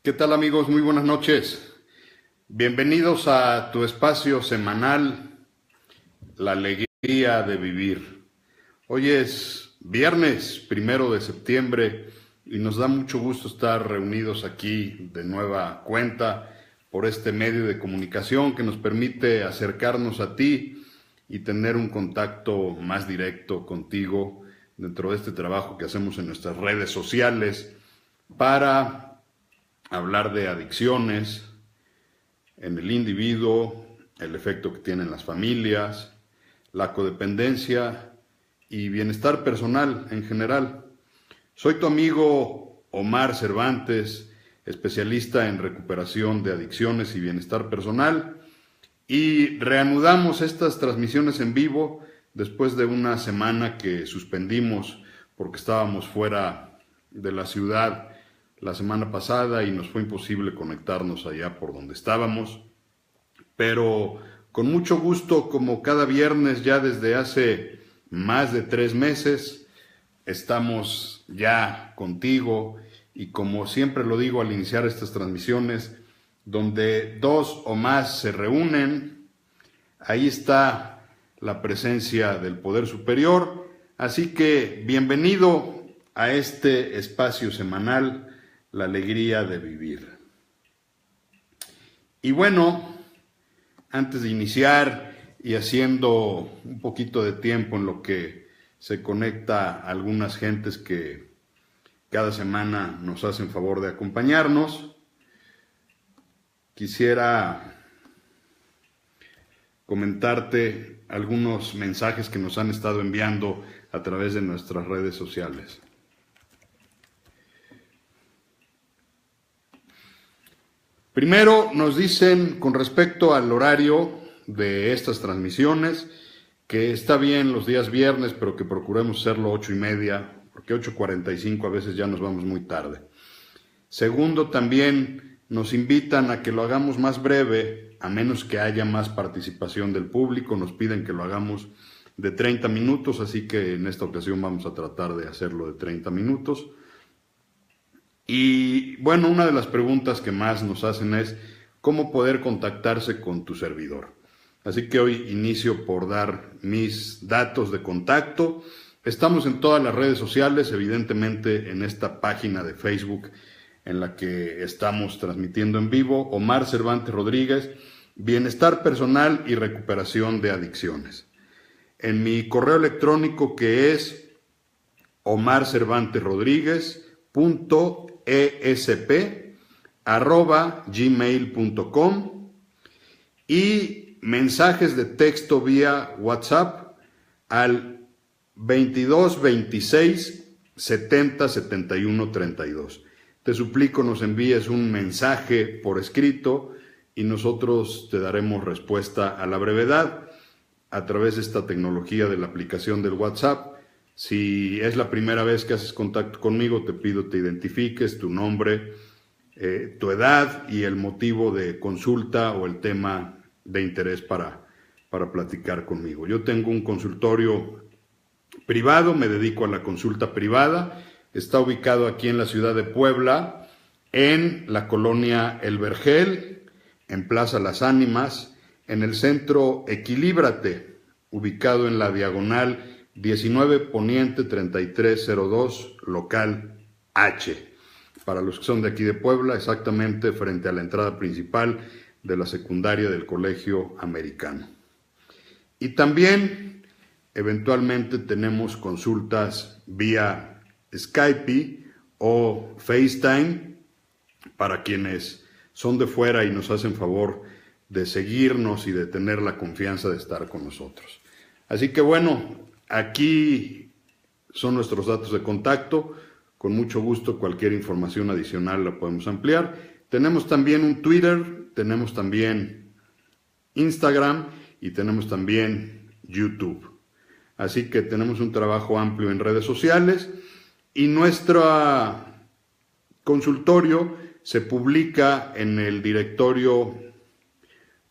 ¿Qué tal, amigos? Muy buenas noches. Bienvenidos a tu espacio semanal, La Alegría de Vivir. Hoy es viernes 1 de septiembre y nos da mucho gusto estar reunidos aquí de nueva cuenta por este medio de comunicación que nos permite acercarnos a ti y tener un contacto más directo contigo dentro de este trabajo que hacemos en nuestras redes sociales para hablar de adicciones en el individuo, el efecto que tienen las familias, la codependencia y bienestar personal en general. Soy tu amigo Omar Cervantes, especialista en recuperación de adicciones y bienestar personal, y reanudamos estas transmisiones en vivo después de una semana que suspendimos porque estábamos fuera de la ciudad la semana pasada y nos fue imposible conectarnos allá por donde estábamos, pero con mucho gusto, como cada viernes ya desde hace más de 3 meses, estamos ya contigo y, como siempre lo digo al iniciar estas transmisiones, donde dos o más se reúnen, ahí está la presencia del poder superior. Así que bienvenido a este espacio semanal, La Alegría de Vivir. Y bueno, antes de iniciar y haciendo un poquito de tiempo en lo que se conecta a algunas gentes que cada semana nos hacen favor de acompañarnos, quisiera comentarte algunos mensajes que nos han estado enviando a través de nuestras redes sociales. Primero nos dicen con respecto al horario de estas transmisiones que está bien los días viernes, pero que procuremos hacerlo 8:30, porque 8:45 a veces ya nos vamos muy tarde. Segundo, también nos invitan a que lo hagamos más breve, a menos que haya más participación del público. Nos piden que lo hagamos de 30 minutos, así que en esta ocasión vamos a tratar de hacerlo de 30 minutos. Y bueno, una de las preguntas que más nos hacen es cómo poder contactarse con tu servidor. Así que hoy inicio por dar mis datos de contacto. Estamos en todas las redes sociales, evidentemente en esta página de Facebook en la que estamos transmitiendo en vivo, Omar Cervantes Rodríguez, Bienestar Personal y Recuperación de Adicciones. En mi correo electrónico, que es omarcervantesrodriguez.esp@gmail.com, y mensajes de texto vía WhatsApp al 22 26 70 71 32. Te suplico nos envíes un mensaje por escrito y nosotros te daremos respuesta a la brevedad a través de esta tecnología de la aplicación del WhatsApp. Si es la primera vez que haces contacto conmigo, te pido te identifiques, tu nombre, tu edad y el motivo de consulta o el tema de interés para platicar conmigo. Yo tengo un consultorio privado, me dedico a la consulta privada. Está ubicado aquí en la ciudad de Puebla, en la colonia El Vergel, en Plaza Las Ánimas, en el centro Equilíbrate, ubicado en la diagonal 19 Poniente 3302, local H. Para los que son de aquí de Puebla, exactamente frente a la entrada principal de la secundaria del Colegio Americano. Y también, eventualmente, tenemos consultas vía Skype o FaceTime para quienes son de fuera y nos hacen favor de seguirnos y de tener la confianza de estar con nosotros. Así que bueno, aquí son nuestros datos de contacto. Con mucho gusto, cualquier información adicional la podemos ampliar. Tenemos también un Twitter, tenemos también Instagram y tenemos también YouTube. Así que tenemos un trabajo amplio en redes sociales y nuestro consultorio se publica en el directorio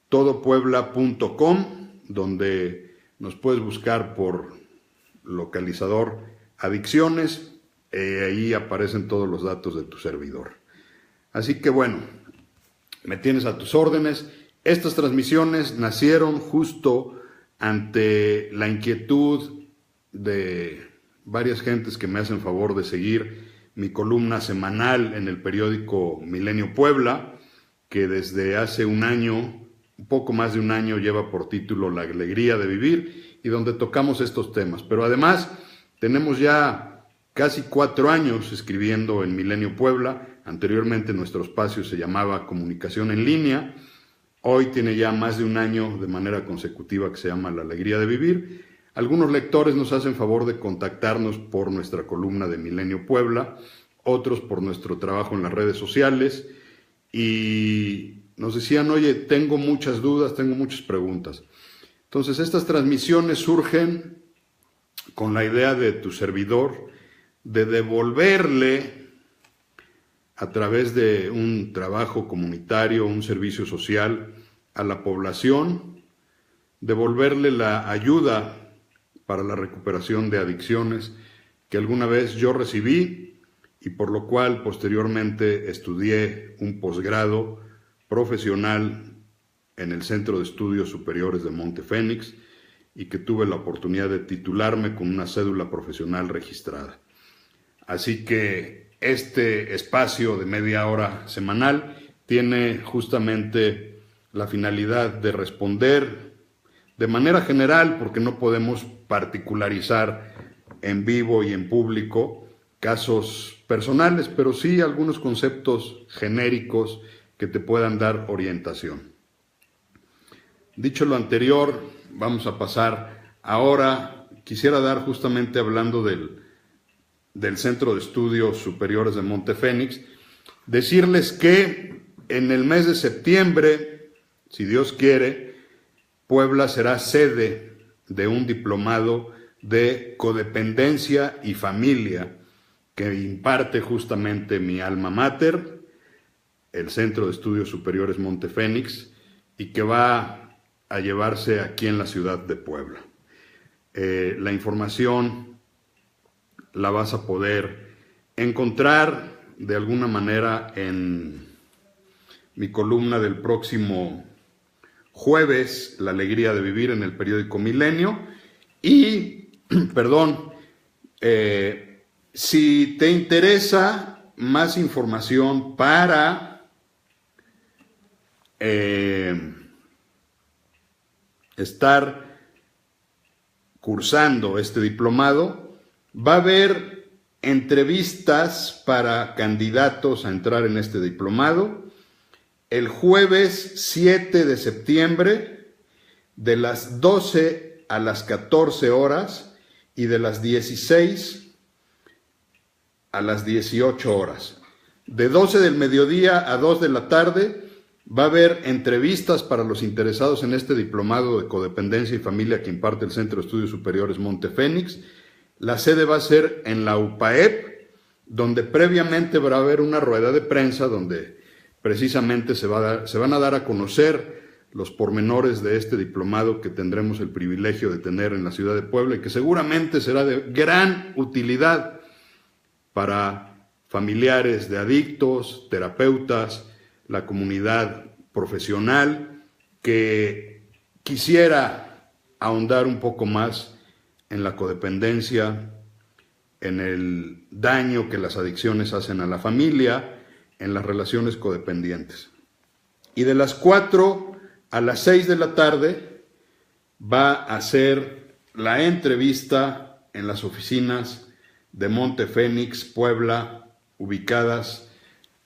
todopuebla.com, donde nos puedes buscar por localizador adicciones. Ahí aparecen todos los datos de tu servidor. Así que bueno, me tienes a tus órdenes. Estas transmisiones nacieron justo ante la inquietud de varias gentes que me hacen favor de seguir mi columna semanal en el periódico Milenio Puebla, que desde hace un año, un poco más de un año, lleva por título La Alegría de Vivir, y donde tocamos estos temas. Pero además tenemos ya casi 4 años escribiendo en Milenio Puebla. Anteriormente nuestro espacio se llamaba Comunicación en Línea. Hoy tiene ya más de un año de manera consecutiva que se llama La Alegría de Vivir. Algunos lectores nos hacen favor de contactarnos por nuestra columna de Milenio Puebla, otros por nuestro trabajo en las redes sociales, y nos decían, oye, tengo muchas dudas, tengo muchas preguntas. Entonces estas transmisiones surgen con la idea de tu servidor de devolverle a través de un trabajo comunitario, un servicio social a la población, devolverle la ayuda para la recuperación de adicciones que alguna vez yo recibí y por lo cual posteriormente estudié un posgrado profesional en el Centro de Estudios Superiores de Monte Fénix y que tuve la oportunidad de titularme con una cédula profesional registrada. Así que este espacio de media hora semanal tiene justamente la finalidad de responder de manera general, porque no podemos particularizar en vivo y en público casos personales, pero sí algunos conceptos genéricos que te puedan dar orientación. Dicho lo anterior, vamos a pasar ahora, quisiera dar justamente hablando del Centro de Estudios Superiores de Monte Fénix, decirles que en el mes de septiembre, si Dios quiere, Puebla será sede de un diplomado de codependencia y familia que imparte justamente mi alma mater, el Centro de Estudios Superiores Monte Fénix, y que va a llevarse aquí en la ciudad de Puebla. La información la vas a poder encontrar de alguna manera en mi columna del próximo jueves, La Alegría de Vivir, en el periódico Milenio. Y, si te interesa más información para estar cursando este diplomado, va a haber entrevistas para candidatos a entrar en este diplomado el jueves 7 de septiembre de las 12 a las 14 horas y de las 16 a las 18 horas. De 12 del mediodía a 2 de la tarde va a haber entrevistas para los interesados en este diplomado de codependencia y familia que imparte el Centro de Estudios Superiores Monte Fénix. La sede va a ser en la UPAEP, donde previamente va a haber una rueda de prensa donde precisamente se van a dar a conocer los pormenores de este diplomado que tendremos el privilegio de tener en la ciudad de Puebla y que seguramente será de gran utilidad para familiares de adictos, terapeutas, la comunidad profesional que quisiera ahondar un poco más en la codependencia, en el daño que las adicciones hacen a la familia, en las relaciones codependientes. Y de las 4 a las 6 de la tarde va a ser la entrevista en las oficinas de Monte Fénix, Puebla, ubicadas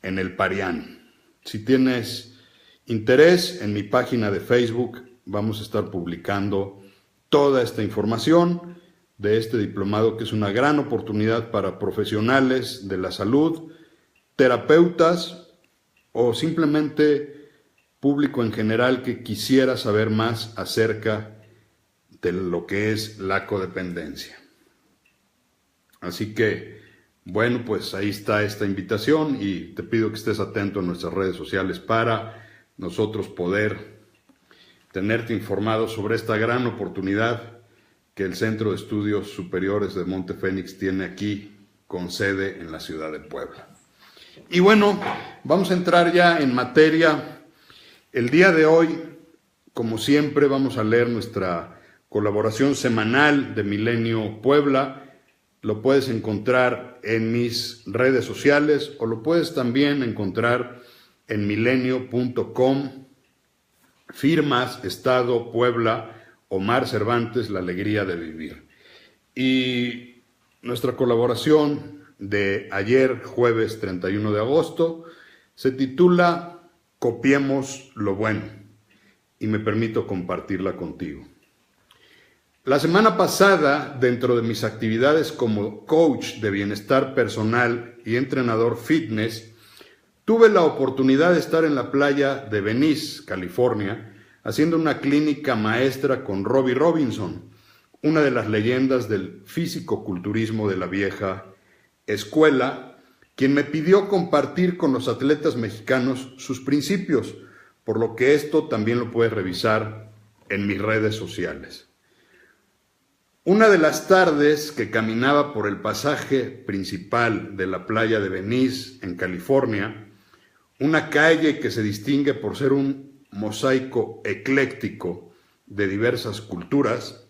en el Parián. Si tienes interés, en mi página de Facebook vamos a estar publicando toda esta información de este diplomado, que es una gran oportunidad para profesionales de la salud, terapeutas o simplemente público en general que quisiera saber más acerca de lo que es la codependencia. Así que, bueno, pues ahí está esta invitación y te pido que estés atento a nuestras redes sociales para nosotros poder tenerte informado sobre esta gran oportunidad que el Centro de Estudios Superiores de Monte Fénix tiene aquí con sede en la ciudad de Puebla. Y bueno, vamos a entrar ya en materia. El día de hoy, como siempre, vamos a leer nuestra colaboración semanal de Milenio Puebla. Lo puedes encontrar en mis redes sociales o lo puedes también encontrar en milenio.com, firmas, Estado, Puebla, Omar Cervantes, La Alegría de Vivir. Y nuestra colaboración de ayer, jueves 31 de agosto, se titula Copiemos lo bueno, y me permito compartirla contigo. La semana pasada, dentro de mis actividades como coach de bienestar personal y entrenador fitness, tuve la oportunidad de estar en la playa de Venice, California, haciendo una clínica maestra con Robbie Robinson, una de las leyendas del físico-culturismo de la vieja escuela, quien me pidió compartir con los atletas mexicanos sus principios, por lo que esto también lo puedes revisar en mis redes sociales. Una de las tardes que caminaba por el pasaje principal de la playa de Venice, en California, una calle que se distingue por ser un mosaico ecléctico de diversas culturas,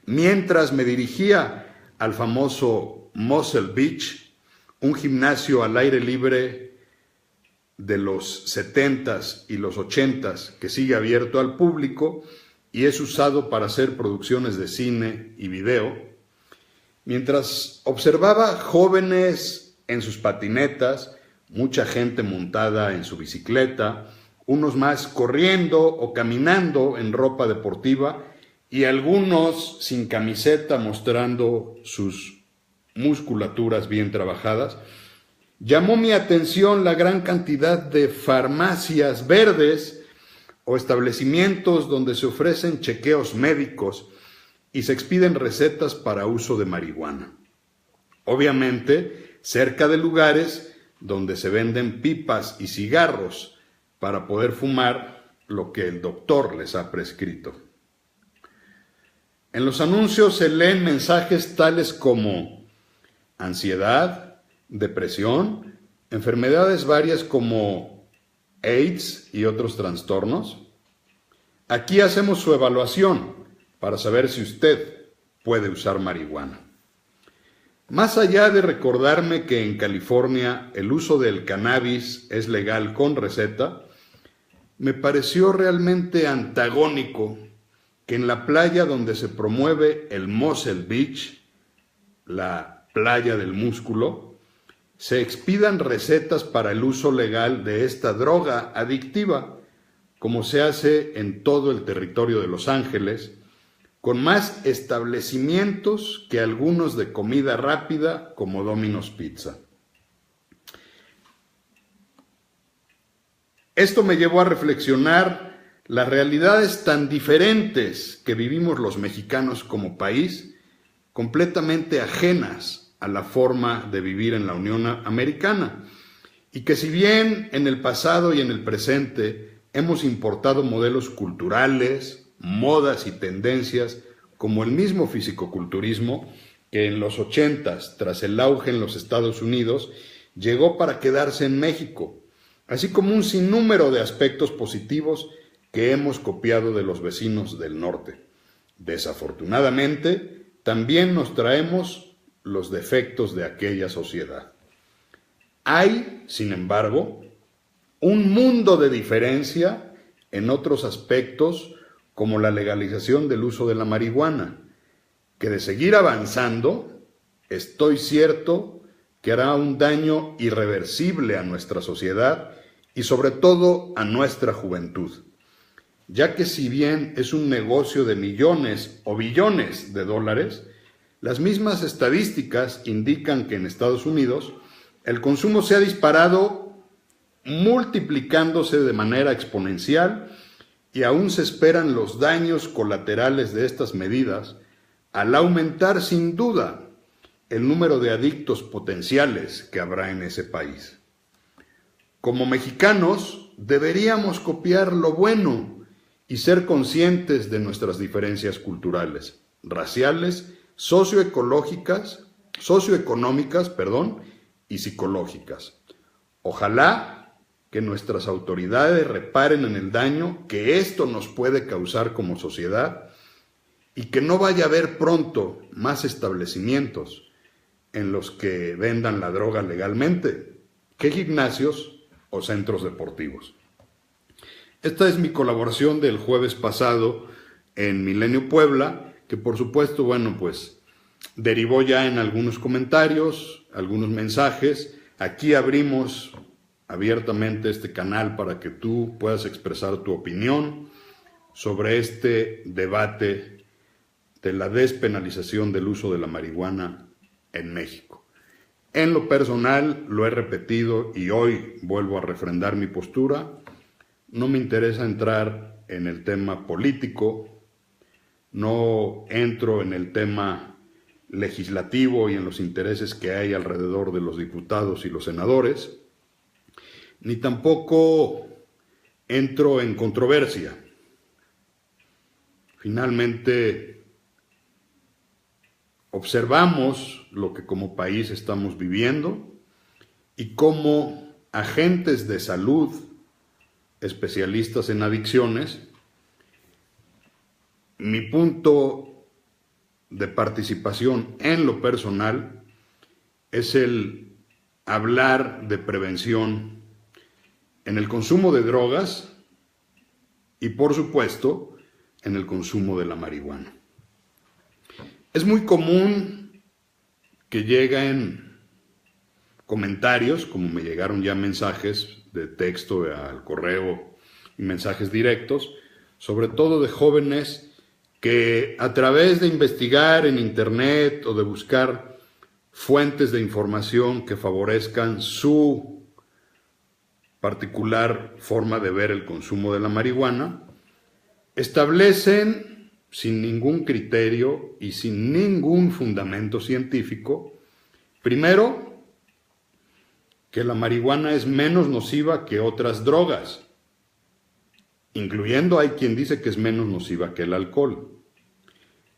mientras me dirigía al famoso Muscle Beach, un gimnasio al aire libre de los 70s y los 80s que sigue abierto al público y es usado para hacer producciones de cine y video, mientras observaba jóvenes en sus patinetas, mucha gente montada en su bicicleta, unos más corriendo o caminando en ropa deportiva y algunos sin camiseta mostrando sus musculaturas bien trabajadas, llamó mi atención la gran cantidad de farmacias verdes o establecimientos donde se ofrecen chequeos médicos y se expiden recetas para uso de marihuana. Obviamente, cerca de lugares donde se venden pipas y cigarros para poder fumar lo que el doctor les ha prescrito. En los anuncios se leen mensajes tales como ansiedad, depresión, enfermedades varias como AIDS y otros trastornos. Aquí hacemos su evaluación para saber si usted puede usar marihuana. Más allá de recordarme que en California el uso del cannabis es legal con receta, me pareció realmente antagónico que en la playa donde se promueve el Muscle Beach, la playa del músculo, se expidan recetas para el uso legal de esta droga adictiva, como se hace en todo el territorio de Los Ángeles, con más establecimientos que algunos de comida rápida como Domino's Pizza. Esto me llevó a reflexionar las realidades tan diferentes que vivimos los mexicanos como país, completamente ajenas a la forma de vivir en la Unión Americana, y que si bien en el pasado y en el presente hemos importado modelos culturales, modas y tendencias como el mismo fisicoculturismo, que en los 80s, tras el auge en los Estados Unidos, llegó para quedarse en México, así como un sinnúmero de aspectos positivos que hemos copiado de los vecinos del norte. Desafortunadamente, también nos traemos los defectos de aquella sociedad. Hay, sin embargo, un mundo de diferencia en otros aspectos como la legalización del uso de la marihuana, que de seguir avanzando, estoy cierto que hará un daño irreversible a nuestra sociedad y sobre todo a nuestra juventud, ya que si bien es un negocio de millones o billones de dólares, las mismas estadísticas indican que en Estados Unidos el consumo se ha disparado multiplicándose de manera exponencial y aún se esperan los daños colaterales de estas medidas al aumentar sin duda el número de adictos potenciales que habrá en ese país. Como mexicanos deberíamos copiar lo bueno y ser conscientes de nuestras diferencias culturales, raciales, socioeconómicas y psicológicas. Ojalá que nuestras autoridades reparen en el daño que esto nos puede causar como sociedad y que no vaya a haber pronto más establecimientos en los que vendan la droga legalmente que gimnasios o centros deportivos. Esta es mi colaboración del jueves pasado en Milenio Puebla, que por supuesto, bueno, pues derivó ya en algunos comentarios, algunos mensajes. Aquí abrimos abiertamente este canal para que tú puedas expresar tu opinión sobre este debate de la despenalización del uso de la marihuana en México. En lo personal, lo he repetido y hoy vuelvo a refrendar mi postura. No me interesa entrar en el tema político, no entro en el tema legislativo y en los intereses que hay alrededor de los diputados y los senadores, ni tampoco entro en controversia. Finalmente, observamos lo que como país estamos viviendo y cómo agentes de salud, especialistas en adicciones, mi punto de participación en lo personal es el hablar de prevención en el consumo de drogas y, por supuesto, en el consumo de la marihuana. Es muy común que lleguen comentarios, como me llegaron ya mensajes de texto al correo y mensajes directos, sobre todo de jóvenes que a través de investigar en internet o de buscar fuentes de información que favorezcan su particular forma de ver el consumo de la marihuana, establecen sin ningún criterio y sin ningún fundamento científico, primero, que la marihuana es menos nociva que otras drogas, incluyendo hay quien dice que es menos nociva que el alcohol,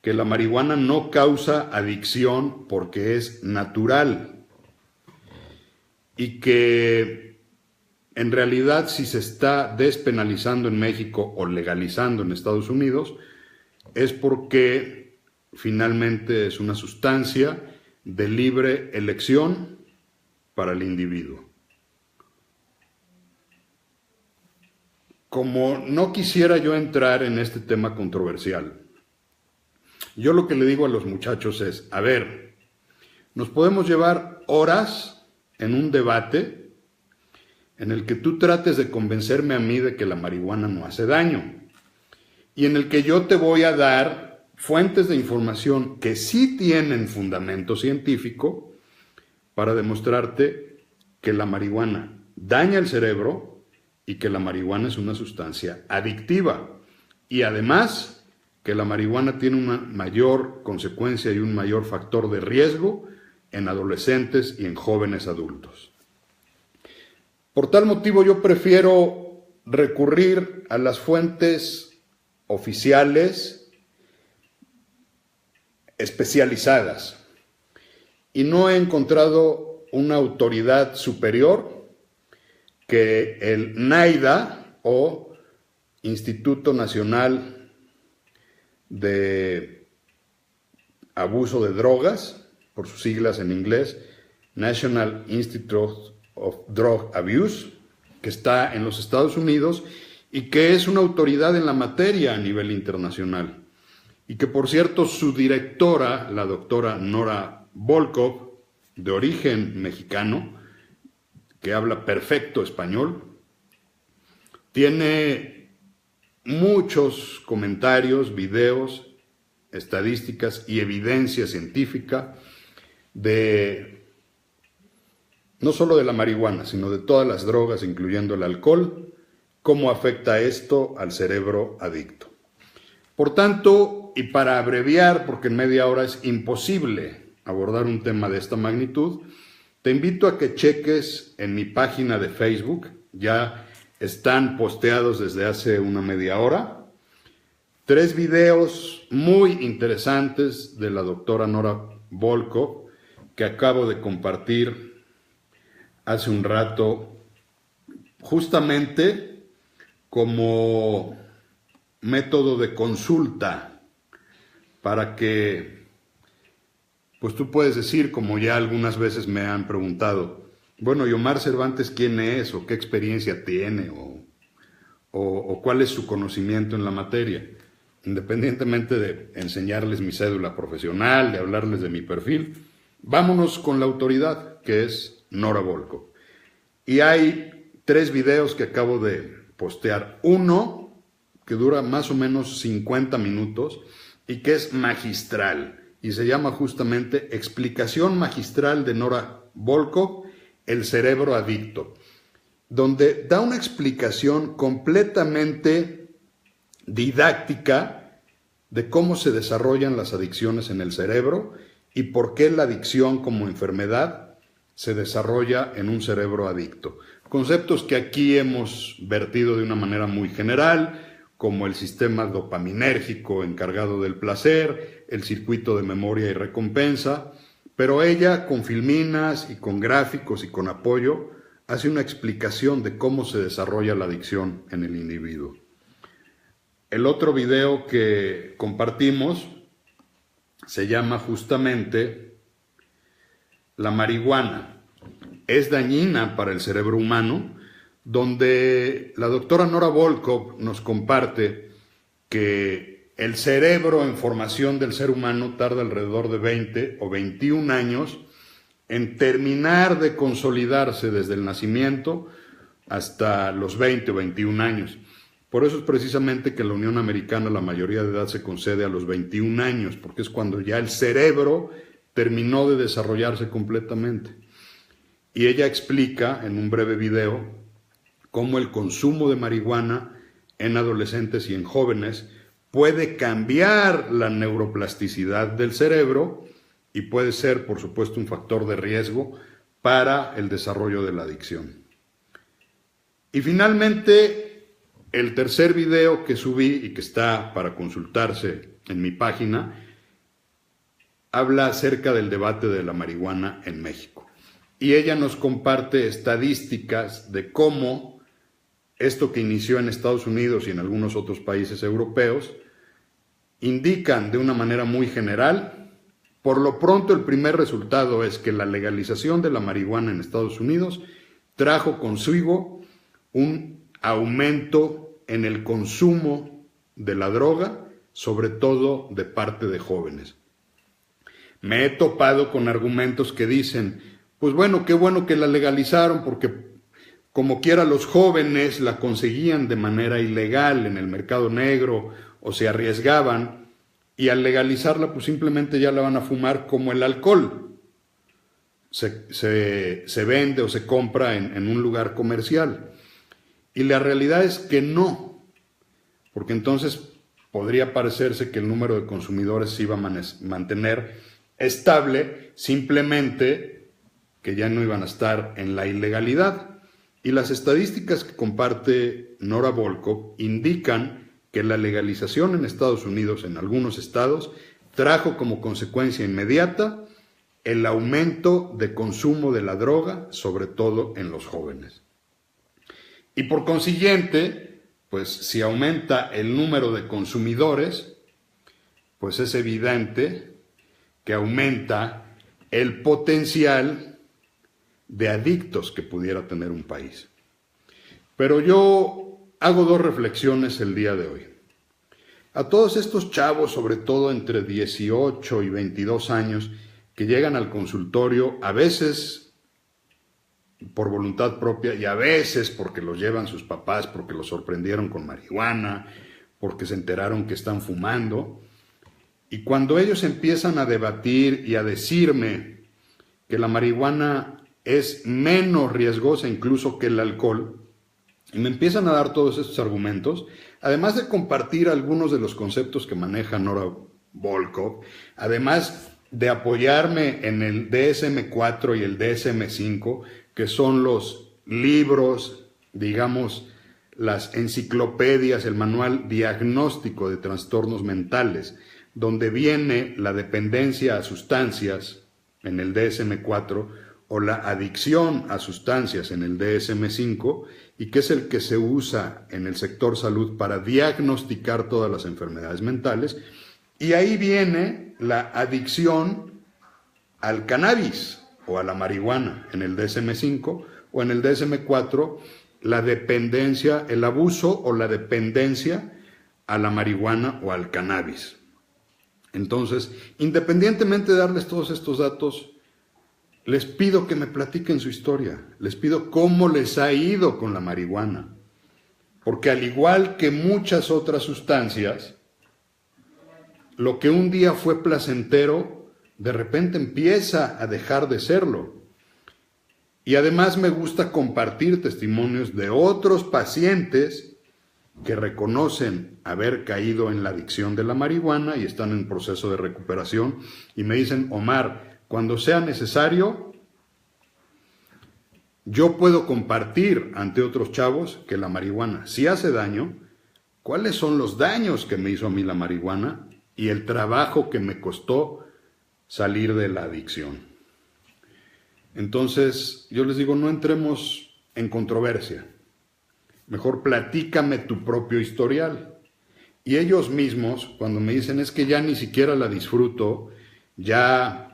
que la marihuana no causa adicción porque es natural y que en realidad si se está despenalizando en México o legalizando en Estados Unidos es porque finalmente es una sustancia de libre elección para el individuo. Como no quisiera yo entrar en este tema controversial, yo lo que le digo a los muchachos es, a ver, nos podemos llevar horas en un debate en el que tú trates de convencerme a mí de que la marihuana no hace daño y en el que yo te voy a dar fuentes de información que sí tienen fundamento científico para demostrarte que la marihuana daña el cerebro y que la marihuana es una sustancia adictiva y además que la marihuana tiene una mayor consecuencia y un mayor factor de riesgo en adolescentes y en jóvenes adultos. Por tal motivo yo prefiero recurrir a las fuentes oficiales especializadas y no he encontrado una autoridad superior que el NIDA o Instituto Nacional de Abuso de Drogas, por sus siglas en inglés, National Institute of Drug Abuse, que está en los Estados Unidos y que es una autoridad en la materia a nivel internacional. Y que, por cierto, su directora, la doctora Nora Volkow, de origen mexicano, que habla perfecto español, tiene muchos comentarios, videos, estadísticas y evidencia científica de no solo de la marihuana, sino de todas las drogas, incluyendo el alcohol, cómo afecta esto al cerebro adicto. Por tanto, y para abreviar, porque en media hora es imposible abordar un tema de esta magnitud, te invito a que cheques en mi página de Facebook, ya están posteados desde hace una media hora, 3 videos muy interesantes de la doctora Nora Volkow que acabo de compartir hace un rato justamente como método de consulta para que, pues tú puedes decir, como ya algunas veces me han preguntado, bueno, ¿y Omar Cervantes quién es? ¿O qué experiencia tiene? ¿O cuál es su conocimiento en la materia? Independientemente de enseñarles mi cédula profesional, de hablarles de mi perfil, vámonos con la autoridad, que es Nora Volkow. Y hay 3 videos que acabo de postear. Uno que dura más o menos 50 minutos y que es magistral. Y se llama justamente Explicación magistral de Nora Volkow, el cerebro adicto, donde da una explicación completamente didáctica de cómo se desarrollan las adicciones en el cerebro y por qué la adicción como enfermedad se desarrolla en un cerebro adicto. Conceptos que aquí hemos vertido de una manera muy general, como el sistema dopaminérgico encargado del placer, el circuito de memoria y recompensa, pero ella con filminas y con gráficos y con apoyo hace una explicación de cómo se desarrolla la adicción en el individuo. El otro video que compartimos se llama justamente La marihuana es dañina para el cerebro humano, donde la doctora Nora Volkow nos comparte que el cerebro en formación del ser humano tarda alrededor de 20 o 21 años en terminar de consolidarse desde el nacimiento hasta los 20 o 21 años. Por eso es precisamente que en la Unión Americana la mayoría de edad se concede a los 21 años, porque es cuando ya el cerebro terminó de desarrollarse completamente. Y ella explica en un breve video cómo el consumo de marihuana en adolescentes y en jóvenes puede cambiar la neuroplasticidad del cerebro y puede ser, por supuesto, un factor de riesgo para el desarrollo de la adicción. Y finalmente, el tercer video que subí y que está para consultarse en mi página, habla acerca del debate de la marihuana en México. Y ella nos comparte estadísticas de cómo esto que inició en Estados Unidos y en algunos otros países europeos indican de una manera muy general. Por lo pronto, el primer resultado es que la legalización de la marihuana en Estados Unidos trajo consigo un aumento en el consumo de la droga, sobre todo de parte de jóvenes. Me he topado con argumentos que dicen, pues bueno, qué bueno que la legalizaron porque como quiera los jóvenes la conseguían de manera ilegal en el mercado negro o se arriesgaban y al legalizarla pues simplemente ya la van a fumar como el alcohol. Se vende o se compra en un lugar comercial. Y la realidad es que no, porque entonces podría parecerse que el número de consumidores se iba a mantener estable, simplemente que ya no iban a estar en la ilegalidad. Y las estadísticas que comparte Nora Volkow indican que la legalización en Estados Unidos, en algunos estados, trajo como consecuencia inmediata el aumento de consumo de la droga, sobre todo en los jóvenes. Y por consiguiente, pues si aumenta el número de consumidores, pues es evidente que aumenta el potencial de adictos que pudiera tener un país. Pero yo hago 2 reflexiones el día de hoy. A todos estos chavos, sobre todo entre 18 y 22 años, que llegan al consultorio, a veces por voluntad propia y a veces porque los llevan sus papás, porque los sorprendieron con marihuana, porque se enteraron que están fumando. Y cuando ellos empiezan a debatir y a decirme que la marihuana es menos riesgosa incluso que el alcohol, y me empiezan a dar todos estos argumentos, además de compartir algunos de los conceptos que maneja Nora Volkow, además de apoyarme en el DSM-4 y el DSM-5, que son los libros, digamos, las enciclopedias, el manual diagnóstico de trastornos mentales, donde viene la dependencia a sustancias en el DSM-4 o la adicción a sustancias en el DSM-5 y que es el que se usa en el sector salud para diagnosticar todas las enfermedades mentales. Y ahí viene la adicción al cannabis o a la marihuana en el DSM-5 o en el DSM-4, la dependencia, el abuso o la dependencia a la marihuana o al cannabis. Entonces, independientemente de darles todos estos datos, les pido que me platiquen su historia, les pido cómo les ha ido con la marihuana, porque al igual que muchas otras sustancias, lo que un día fue placentero, de repente empieza a dejar de serlo. Y además me gusta compartir testimonios de otros pacientes que reconocen haber caído en la adicción de la marihuana y están en proceso de recuperación y me dicen, Omar, cuando sea necesario, yo puedo compartir ante otros chavos que la marihuana sí hace daño, cuáles son los daños que me hizo a mí la marihuana y el trabajo que me costó salir de la adicción. Entonces, yo les digo, no entremos en controversia. Mejor platícame tu propio historial. Y ellos mismos, cuando me dicen, es que ya ni siquiera la disfruto, ya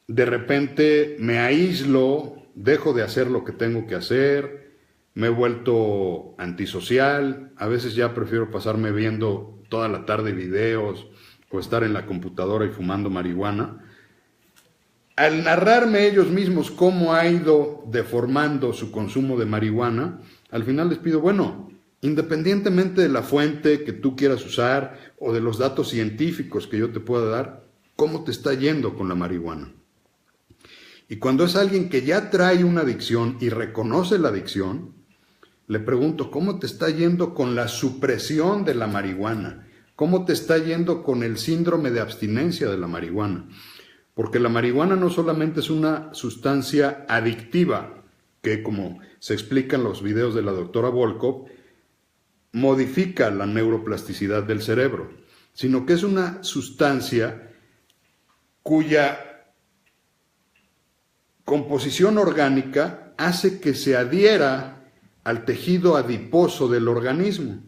de repente me aíslo, dejo de hacer lo que tengo que hacer, me he vuelto antisocial, a veces ya prefiero pasarme viendo toda la tarde videos o estar en la computadora y fumando marihuana. Al narrarme ellos mismos cómo ha ido deformando su consumo de marihuana, al final les pido, bueno, independientemente de la fuente que tú quieras usar o de los datos científicos que yo te pueda dar, ¿cómo te está yendo con la marihuana? Y cuando es alguien que ya trae una adicción y reconoce la adicción, le pregunto, ¿cómo te está yendo con la supresión de la marihuana? ¿Cómo te está yendo con el síndrome de abstinencia de la marihuana? Porque la marihuana no solamente es una sustancia adictiva, que como se explica en los videos de la doctora Volkov, modifica la neuroplasticidad del cerebro, sino que es una sustancia cuya composición orgánica hace que se adhiera al tejido adiposo del organismo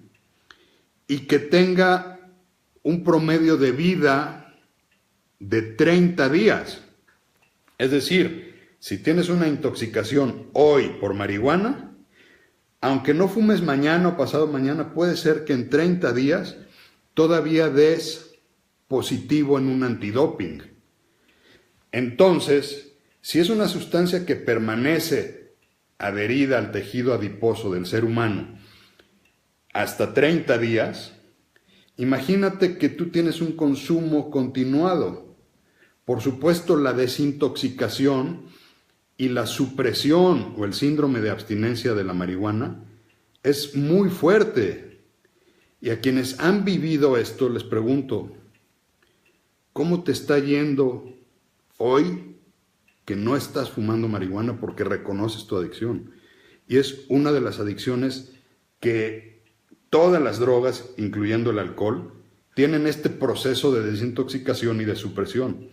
y que tenga un promedio de vida de 30 días. Es decir, si tienes una intoxicación hoy por marihuana, aunque no fumes mañana o pasado mañana, puede ser que en 30 días todavía des positivo en un antidoping. Entonces, si es una sustancia que permanece adherida al tejido adiposo del ser humano hasta 30 días, imagínate que tú tienes un consumo continuado. Por supuesto, la desintoxicación y la supresión o el síndrome de abstinencia de la marihuana es muy fuerte. Y a quienes han vivido esto les pregunto, ¿cómo te está yendo hoy que no estás fumando marihuana porque reconoces tu adicción? Y es una de las adicciones que todas las drogas, incluyendo el alcohol, tienen este proceso de desintoxicación y de supresión.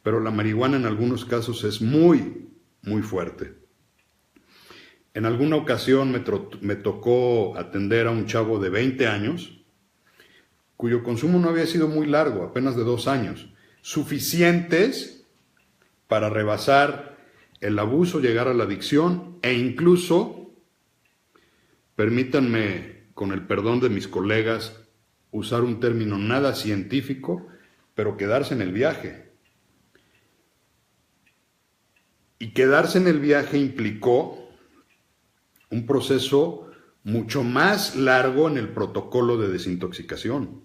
Pero la marihuana en algunos casos es muy, muy fuerte. En alguna ocasión me tocó atender a un chavo de 20 años, cuyo consumo no había sido muy largo, apenas de 2 años, suficientes para rebasar el abuso, llegar a la adicción e incluso, permítanme, con el perdón de mis colegas, usar un término nada científico, pero quedarse en el viaje. Y quedarse en el viaje implicó un proceso mucho más largo en el protocolo de desintoxicación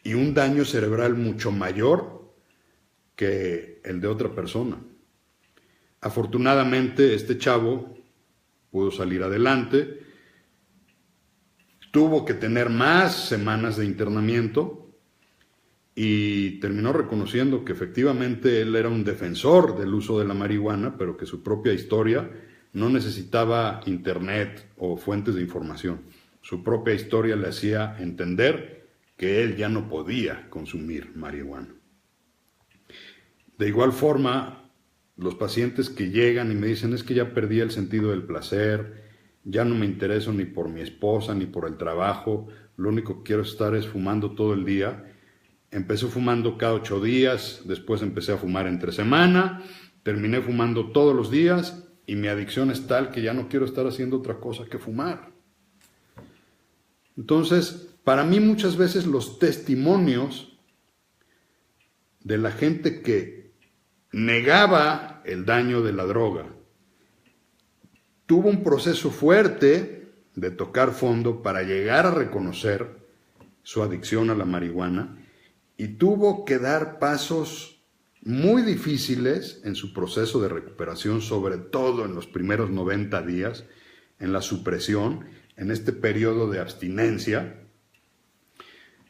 y un daño cerebral mucho mayor que el de otra persona. Afortunadamente, este chavo pudo salir adelante, tuvo que tener más semanas de internamiento y terminó reconociendo que efectivamente él era un defensor del uso de la marihuana, pero que su propia historia no necesitaba internet o fuentes de información. Su propia historia le hacía entender que él ya no podía consumir marihuana. De igual forma, los pacientes que llegan y me dicen, es que ya perdí el sentido del placer, ya no me intereso ni por mi esposa ni por el trabajo, lo único que quiero estar es fumando todo el día. Empecé fumando cada 8 días, después empecé a fumar entre semana, terminé fumando todos los días y mi adicción es tal que ya no quiero estar haciendo otra cosa que fumar. Entonces, para mí muchas veces los testimonios de la gente que negaba el daño de la droga tuvo un proceso fuerte de tocar fondo para llegar a reconocer su adicción a la marihuana y tuvo que dar pasos muy difíciles en su proceso de recuperación, sobre todo en los primeros 90 días, en la supresión, en este periodo de abstinencia.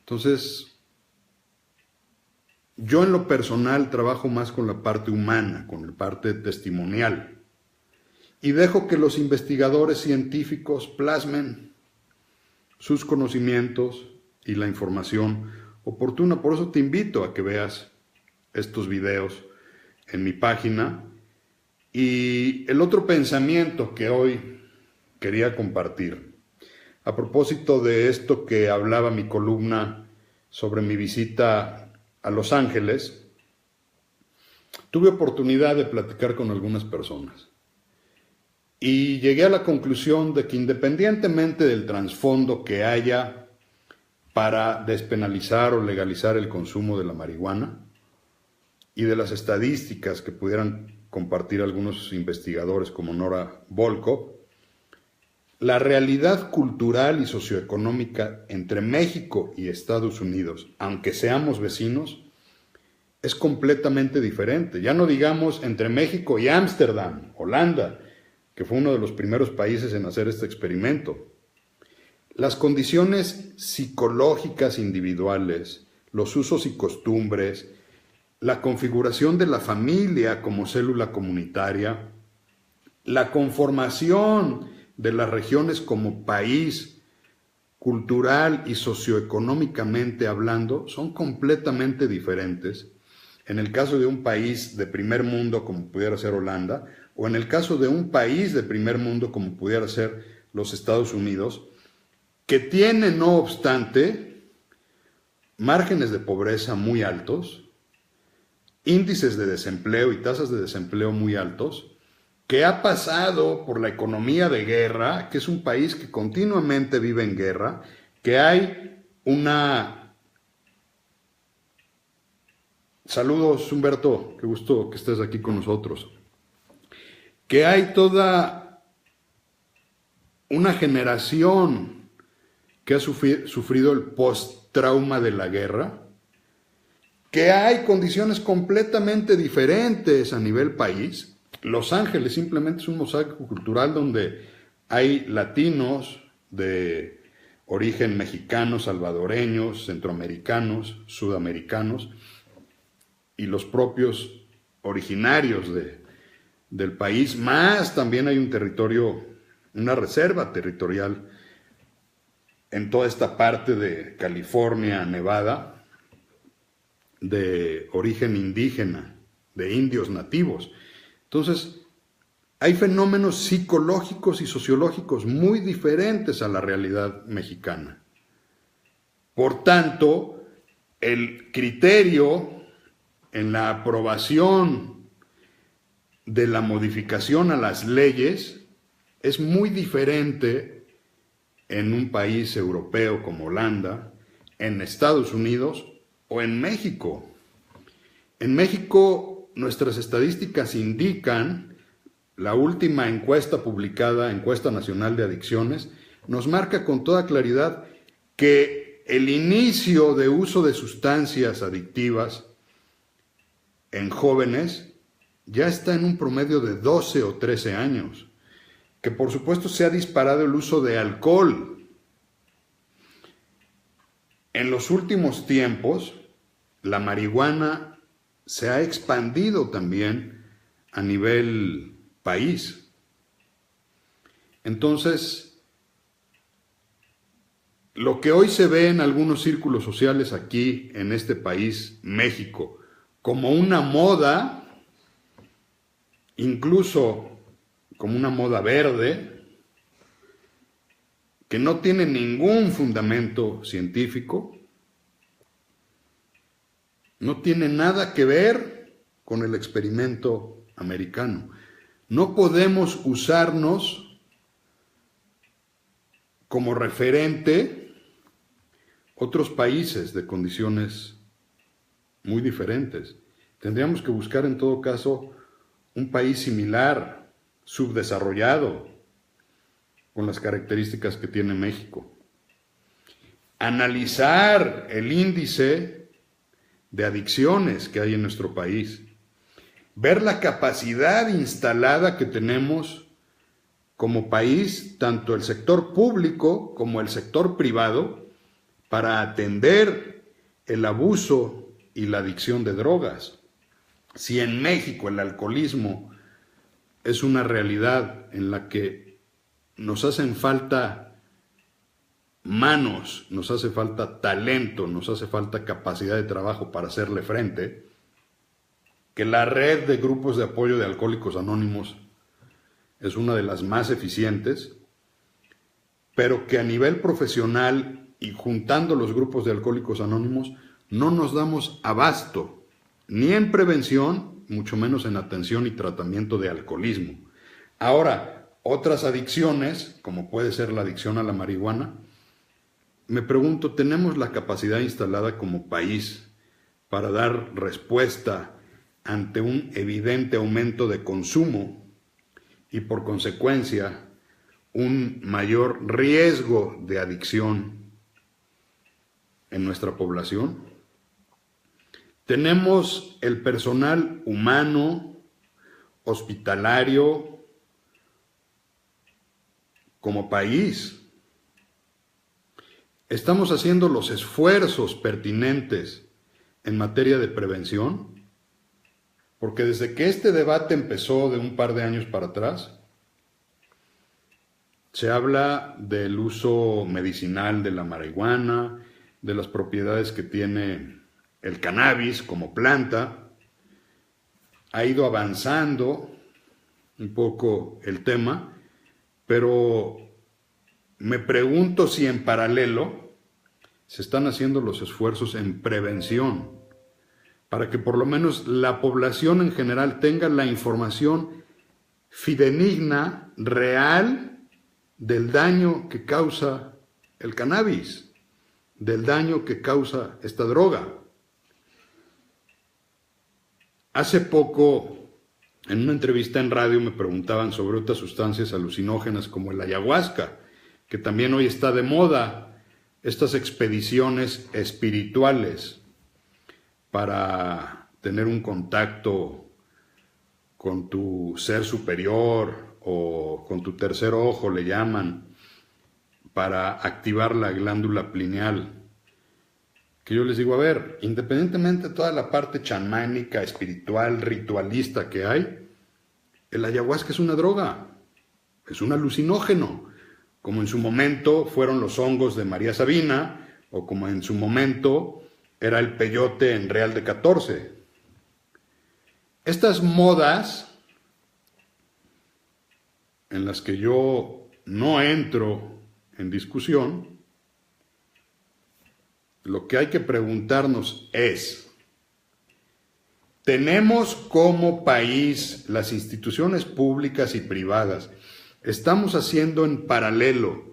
Entonces, yo en lo personal trabajo más con la parte humana, con la parte testimonial, y dejo que los investigadores científicos plasmen sus conocimientos y la información oportuna. Por eso te invito a que veas estos videos en mi página. Y el otro pensamiento que hoy quería compartir, a propósito de esto que hablaba mi columna sobre mi visita a Los Ángeles, tuve oportunidad de platicar con algunas personas y llegué a la conclusión de que independientemente del trasfondo que haya para despenalizar o legalizar el consumo de la marihuana y de las estadísticas que pudieran compartir algunos investigadores como Nora Volkow, la realidad cultural y socioeconómica entre México y Estados Unidos, aunque seamos vecinos, es completamente diferente. Ya no digamos entre México y Ámsterdam, Holanda, que fue uno de los primeros países en hacer este experimento. Las condiciones psicológicas individuales, los usos y costumbres, la configuración de la familia como célula comunitaria, la conformación de las regiones como país, cultural y socioeconómicamente hablando, son completamente diferentes. En el caso de un país de primer mundo como pudiera ser Holanda, o en el caso de un país de primer mundo como pudiera ser los Estados Unidos, que tiene, no obstante, márgenes de pobreza muy altos, índices de desempleo y tasas de desempleo muy altos, que ha pasado por la economía de guerra, que es un país que continuamente vive en guerra, que hay una... Saludos, Humberto, qué gusto que estés aquí con nosotros. Que hay toda una generación que ha sufrido el post-trauma de la guerra, que hay condiciones completamente diferentes a nivel país. Los Ángeles simplemente es un mosaico cultural donde hay latinos de origen mexicano, salvadoreños, centroamericanos, sudamericanos y los propios originarios del país, más también hay un territorio, una reserva territorial en toda esta parte de California, Nevada, de origen indígena, de indios nativos. Entonces, hay fenómenos psicológicos y sociológicos muy diferentes a la realidad mexicana. Por tanto, el criterio en la aprobación de la modificación a las leyes es muy diferente en un país europeo como Holanda, en Estados Unidos o en México. En México, nuestras estadísticas indican, la última encuesta publicada, Encuesta Nacional de Adicciones, nos marca con toda claridad que el inicio de uso de sustancias adictivas en jóvenes ya está en un promedio de 12 o 13 años, que por supuesto se ha disparado el uso de alcohol. En los últimos tiempos, la marihuana se ha expandido también a nivel país. Entonces, lo que hoy se ve en algunos círculos sociales aquí en este país, México, como una moda, incluso como una moda verde, que no tiene ningún fundamento científico, no tiene nada que ver con el experimento americano. No podemos usarnos como referente otros países de condiciones muy diferentes. Tendríamos que buscar en todo caso un país similar, subdesarrollado, con las características que tiene México. Analizar el índice de adicciones que hay en nuestro país. Ver la capacidad instalada que tenemos como país, tanto el sector público como el sector privado, para atender el abuso y la adicción de drogas. Si en México el alcoholismo es una realidad en la que nos hacen falta manos, nos hace falta talento, nos hace falta capacidad de trabajo para hacerle frente, que la red de grupos de apoyo de Alcohólicos Anónimos es una de las más eficientes, pero que a nivel profesional y juntando los grupos de Alcohólicos Anónimos no nos damos abasto, ni en prevención, mucho menos en atención y tratamiento de alcoholismo. Ahora, otras adicciones, como puede ser la adicción a la marihuana, me pregunto, ¿tenemos la capacidad instalada como país para dar respuesta ante un evidente aumento de consumo y por consecuencia un mayor riesgo de adicción en nuestra población? Tenemos el personal humano, hospitalario, como país. ¿Estamos haciendo los esfuerzos pertinentes en materia de prevención? Porque desde que este debate empezó de un par de años para atrás, se habla del uso medicinal de la marihuana, de las propiedades que tiene el cannabis como planta. Ha ido avanzando un poco el tema, pero me pregunto si en paralelo se están haciendo los esfuerzos en prevención para que por lo menos la población en general tenga la información fidedigna, real, del daño que causa el cannabis, del daño que causa esta droga. Hace poco, en una entrevista en radio, me preguntaban sobre otras sustancias alucinógenas como el ayahuasca, que también hoy está de moda, estas expediciones espirituales para tener un contacto con tu ser superior o con tu tercer ojo, le llaman, para activar la glándula pineal. Que yo les digo, a ver, independientemente de toda la parte chamánica, espiritual, ritualista que hay, el ayahuasca es una droga, es un alucinógeno, como en su momento fueron los hongos de María Sabina, o como en su momento era el peyote en Real de 14. Estas modas, en las que yo no entro en discusión, lo que hay que preguntarnos es, ¿tenemos como país, las instituciones públicas y privadas, estamos haciendo en paralelo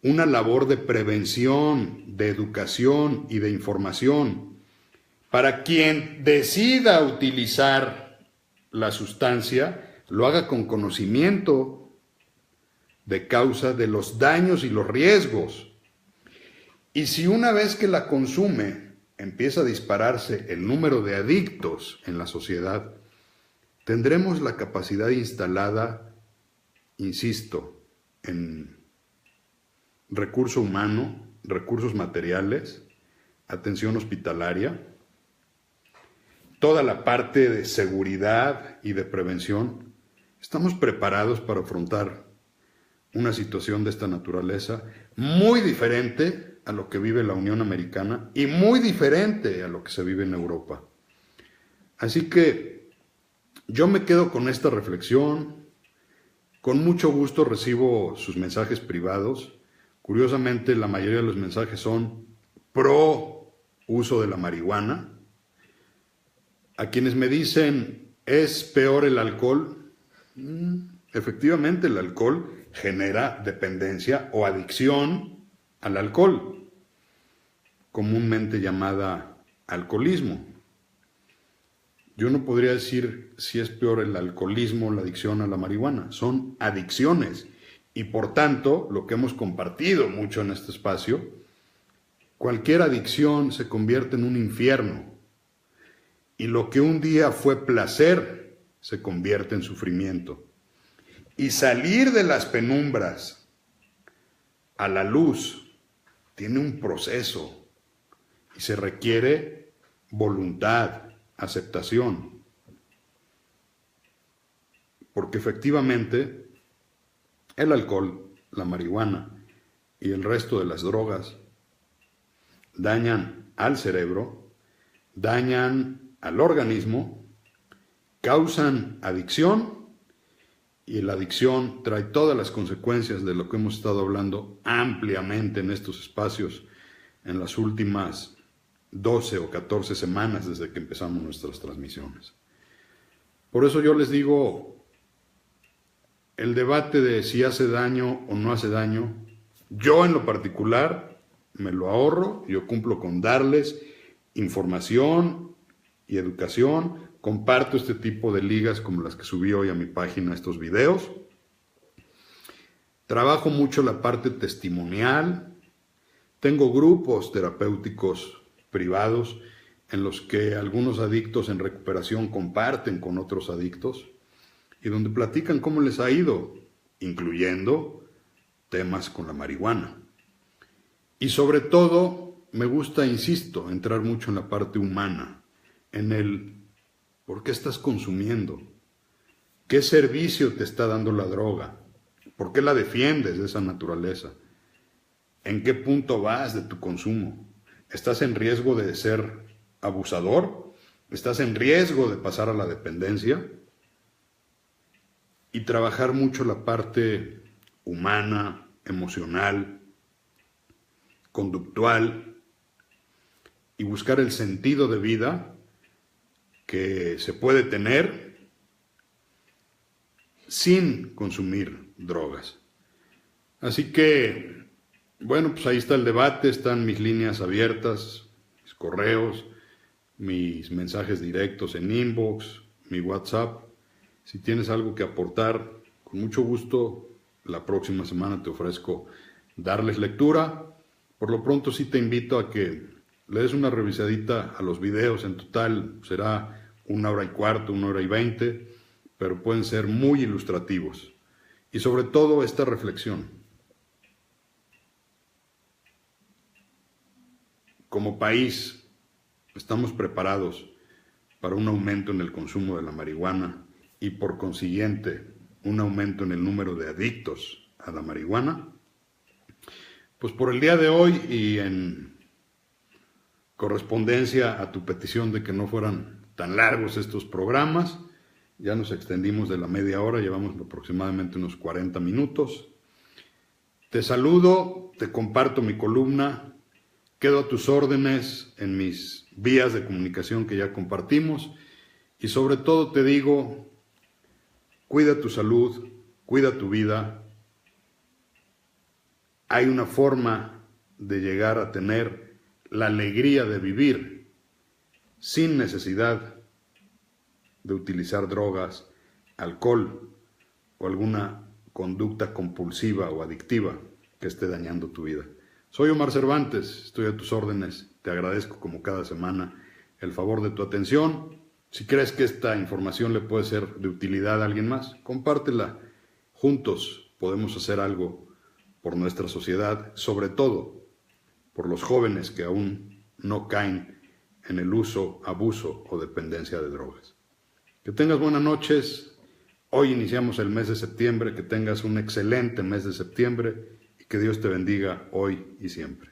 una labor de prevención, de educación y de información para quien decida utilizar la sustancia, lo haga con conocimiento de causa de los daños y los riesgos? Y si una vez que la consume empieza a dispararse el número de adictos en la sociedad, tendremos la capacidad instalada, insisto, en recurso humano, recursos materiales, atención hospitalaria, toda la parte de seguridad y de prevención. ¿Estamos preparados para afrontar una situación de esta naturaleza muy diferente a lo que vive la Unión Americana y muy diferente a lo que se vive en Europa? Así que Yo me quedo con esta reflexión. Con mucho gusto recibo sus mensajes privados. Curiosamente, la mayoría de los mensajes son pro uso de la marihuana. A quienes me dicen, ¿es peor el alcohol? Efectivamente, el alcohol genera dependencia o adicción al alcohol, comúnmente llamada alcoholismo. Yo no podría decir si es peor el alcoholismo o la adicción a la marihuana. Son adicciones. Y por tanto, lo que hemos compartido mucho en este espacio, cualquier adicción se convierte en un infierno. Y lo que un día fue placer se convierte en sufrimiento. Y salir de las penumbras a la luz tiene un proceso y se requiere voluntad, aceptación. Porque efectivamente el alcohol, la marihuana y el resto de las drogas dañan al cerebro, dañan al organismo, causan adicción y la adicción trae todas las consecuencias de lo que hemos estado hablando ampliamente en estos espacios en las últimas 12 o 14 semanas desde que empezamos nuestras transmisiones. Por eso yo les digo, el debate de si hace daño o no hace daño, yo en lo particular me lo ahorro, yo cumplo con darles información y educación, comparto este tipo de ligas como las que subí hoy a mi página, estos videos. Trabajo mucho la parte testimonial, tengo grupos terapéuticos privados en los que algunos adictos en recuperación comparten con otros adictos y donde platican cómo les ha ido, incluyendo temas con la marihuana. Y sobre todo, me gusta, insisto, entrar mucho en la parte humana, en el ¿por qué estás consumiendo? ¿Qué servicio te está dando la droga? ¿Por qué la defiendes de esa naturaleza? ¿En qué punto vas de tu consumo? ¿Estás en riesgo de ser abusador? ¿Estás en riesgo de pasar a la dependencia? Y trabajar mucho la parte humana, emocional, conductual y buscar el sentido de vida que se puede tener sin consumir drogas. Así que, bueno, pues ahí está el debate, están mis líneas abiertas, mis correos, mis mensajes directos en inbox, mi WhatsApp. Si tienes algo que aportar, con mucho gusto, la próxima semana te ofrezco darles lectura. Por lo pronto sí te invito a que le des una revisadita a los videos. En total será 1 hora y cuarto, 1 hora y 20, pero pueden ser muy ilustrativos. Y sobre todo esta reflexión. Como país, estamos preparados para un aumento en el consumo de la marihuana y por consiguiente un aumento en el número de adictos a la marihuana. Pues por el día de hoy y en correspondencia a tu petición de que no fueran tan largos estos programas, ya nos extendimos de la media hora, llevamos aproximadamente unos 40 minutos. Te saludo, te comparto mi columna, quedo a tus órdenes en mis vías de comunicación que ya compartimos y sobre todo te digo, cuida tu salud, cuida tu vida. Hay una forma de llegar a tener la alegría de vivir sin necesidad de utilizar drogas, alcohol o alguna conducta compulsiva o adictiva que esté dañando tu vida. Soy Omar Cervantes, estoy a tus órdenes, te agradezco como cada semana el favor de tu atención. Si crees que esta información le puede ser de utilidad a alguien más, compártela. Juntos podemos hacer algo por nuestra sociedad, sobre todo por los jóvenes que aún no caen en el uso, abuso o dependencia de drogas. Que tengas buenas noches. Hoy iniciamos el mes de septiembre, que tengas un excelente mes de septiembre y que Dios te bendiga hoy y siempre.